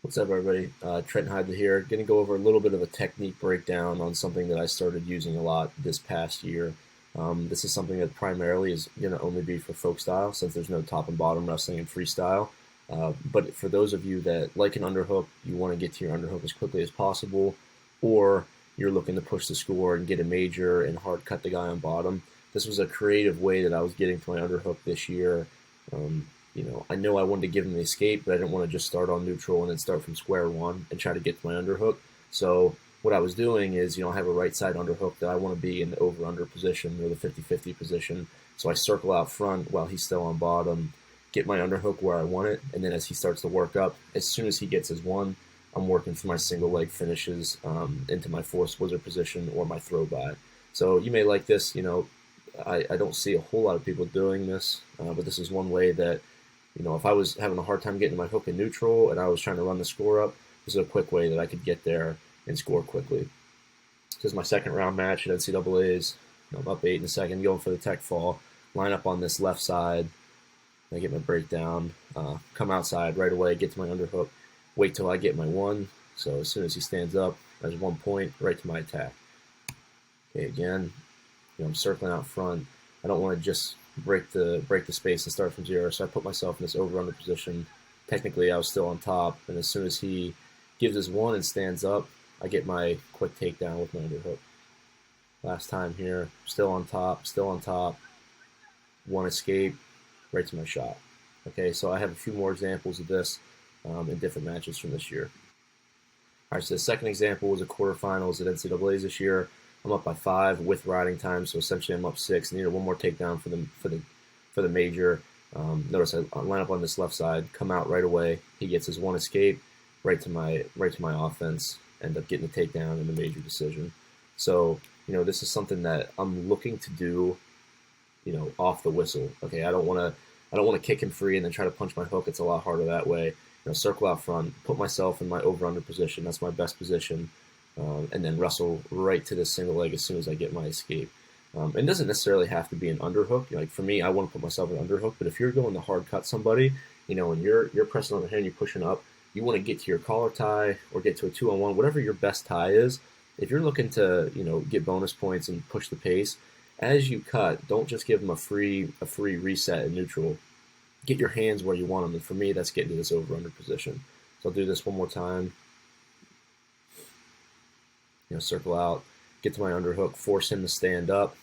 What's up, everybody? Trent Hyde here. Going to go over a little bit of a technique breakdown on something that I started using a lot this past year. This is something that primarily is going to only be for folk style since there's no top and bottom wrestling and freestyle. But for those of you that like an underhook, you want to get to your underhook as quickly as possible, or you're looking to push the score and get a major and hard cut the guy on bottom, this was a creative way that I was getting to my underhook this year. I know I wanted to give him the escape, but I didn't want to just start on neutral and then start from square one and try to get to my underhook. So what I was doing is, I have a right side underhook that I want to be in the over-under position or the 50-50 position. So I circle out front while he's still on bottom, get my underhook where I want it, and then as he starts to work up, as soon as he gets his one, I'm working for my single leg finishes into my forced wizard position or my throw by. So you may like this, I don't see a whole lot of people doing this, but this is one way that if I was having a hard time getting my hook in neutral and I was trying to run the score up, this is a quick way that I could get there and score quickly. This is my second round match at NCAAs. I'm up 8 in the second, going for the tech fall. Line up on this left side. I get my breakdown. Come outside right away, get to my underhook. Wait till I get my one. So as soon as he stands up, there's 1 point, right to my attack. Okay, again, I'm circling out front. I don't want to just break the space and start from zero, so I put myself in this over-under position. Technically, I was still on top, and as soon as he gives his one and stands up, I get my quick takedown with my underhook. Last time here, still on top, one escape, right to my shot. Okay, so I have a few more examples of this in different matches from this year. All right, so the second example was a quarterfinals at NCAAs this year. I'm up by 5 with riding time, so essentially I'm up 6. I needed one more takedown for the major. Notice I line up on this left side, come out right away. He gets his one escape, right to my offense. End up getting the takedown in the major decision. So this is something that I'm looking to do, off the whistle. Okay, I don't want to kick him free and then try to punch my hook. It's a lot harder that way. Circle out front, put myself in my over-under position. That's my best position. And then wrestle right to this single leg as soon as I get my escape. It doesn't necessarily have to be an underhook. Like for me, I want to put myself in an underhook, but if you're going to hard cut somebody, and you're pressing on the hand, you're pushing up, you want to get to your collar tie or get to a 2-on-1, whatever your best tie is. If you're looking to, get bonus points and push the pace, as you cut, don't just give them a free reset in neutral. Get your hands where you want them, and for me, that's getting to this over-under position. So I'll do this one more time. Circle out, get to my underhook, force him to stand up,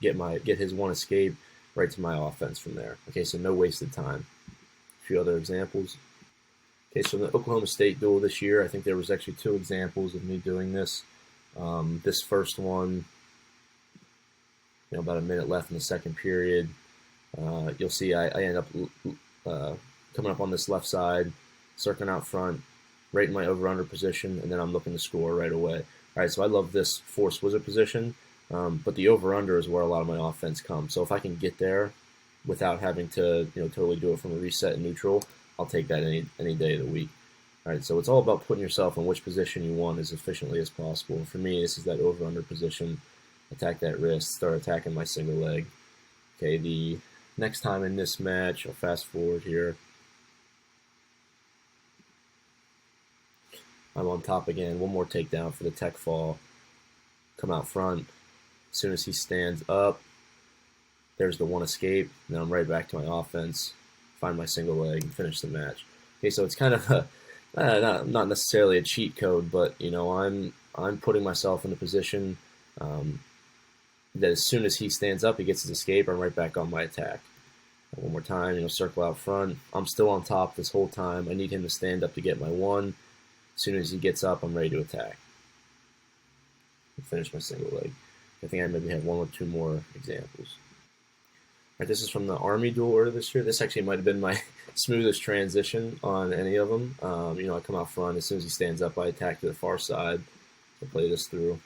get his one escape, right to my offense from there. Okay, so no wasted time. A few other examples. Okay, so in the Oklahoma State duel this year, I think there was actually 2 examples of me doing this. This first one, about a minute left in the second period. You'll see I end up coming up on this left side, circling out front, right in my over-under position, and then I'm looking to score right away. All right, so I love this force wizard position, but the over-under is where a lot of my offense comes. So if I can get there without having to, totally do it from a reset and neutral, I'll take that any day of the week. All right, so it's all about putting yourself in which position you want as efficiently as possible. And for me, this is that over-under position. Attack that wrist, start attacking my single leg. Okay, the next time in this match, I'll fast forward here. I'm on top again. One more takedown for the tech fall. Come out front. As soon as he stands up, there's the one escape. Then I'm right back to my offense. Find my single leg and finish the match. Okay, so it's kind of not necessarily a cheat code, but I'm putting myself in a position that as soon as he stands up, he gets his escape. I'm right back on my attack. One more time. Circle out front. I'm still on top this whole time. I need him to stand up to get my one. As soon as he gets up, I'm ready to attack. And finish my single leg. I think I maybe have 1 or 2 more examples. All right, this is from the Army duel earlier this year. This actually might have been my smoothest transition on any of them. I come out front. As soon as he stands up, I attack to the far side. I'll play this through.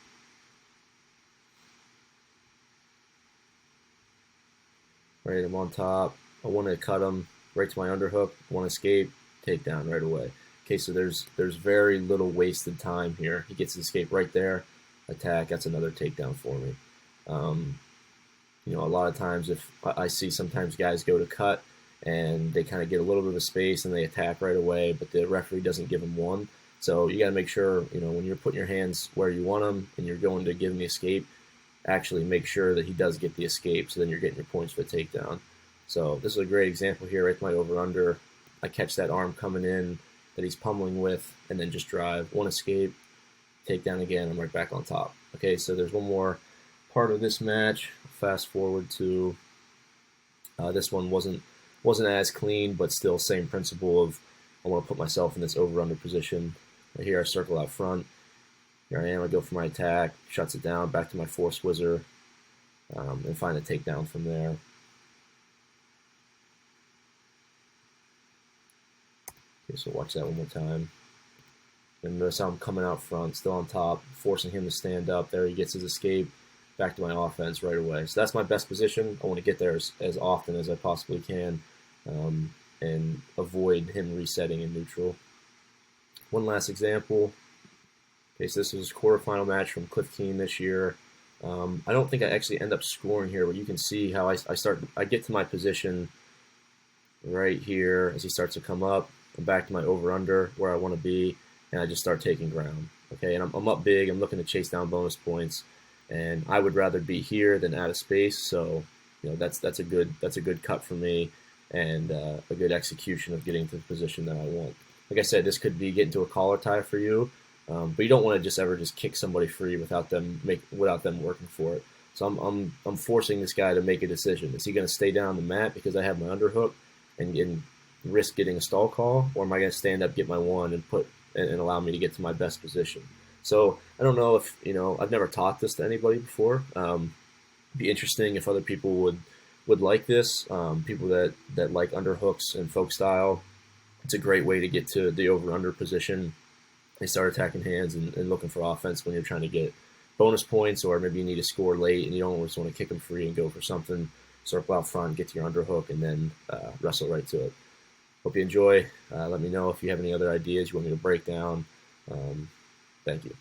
Right, I'm on top. I want to cut him right to my underhook. One escape, takedown right away. Okay, so there's very little wasted time here. He gets his escape right there, attack. That's another takedown for me. A lot of times if I see sometimes guys go to cut and they kind of get a little bit of space and they attack right away, but the referee doesn't give them one. So you got to make sure, when you're putting your hands where you want them and you're going to give him the escape, actually make sure that he does get the escape, so then you're getting your points for the takedown. So this is a great example here, right? My over-under. I catch that arm coming in that he's pummeling with, and then just drive. One escape, takedown again, I'm right back on top. Okay, so there's one more part of this match. Fast forward to this one wasn't as clean, but still same principle of I want to put myself in this over-under position. Right here I circle out front. Here I am, I go for my attack, shuts it down, back to my force whizzer, and find a takedown from there. Okay, so watch that one more time. And notice how I'm coming out front, still on top, forcing him to stand up. There he gets his escape, back to my offense right away. So that's my best position. I want to get there as often as I possibly can, and avoid him resetting in neutral. One last example. Okay, so this was a quarterfinal match from Kean this year. I don't think I actually end up scoring here, but you can see how I get to my position right here as he starts to come up. I'm back to my over-under where I want to be, and I just start taking ground. Okay, and I'm up big. I'm looking to chase down bonus points, and I would rather be here than out of space. So, that's a good cut for me, and a good execution of getting to the position that I want. Like I said, this could be getting to a collar tie for you, but you don't want to just ever kick somebody free without them working for it. So I'm forcing this guy to make a decision. Is he going to stay down the mat because I have my underhook and risk getting a stall call, or am I going to stand up, get my one, and allow me to get to my best position? So I don't know if I've never taught this to anybody before. It'd be interesting if other people would like this. People that like underhooks and Folkstyle. It's a great way to get to the over-under position. They start attacking hands and looking for offense when you're trying to get bonus points, or maybe you need to score late and you don't just want to kick them free and go for something. Circle out front, get to your underhook, and then wrestle right to it. Hope you enjoy. Let me know if you have any other ideas you want me to break down. Thank you.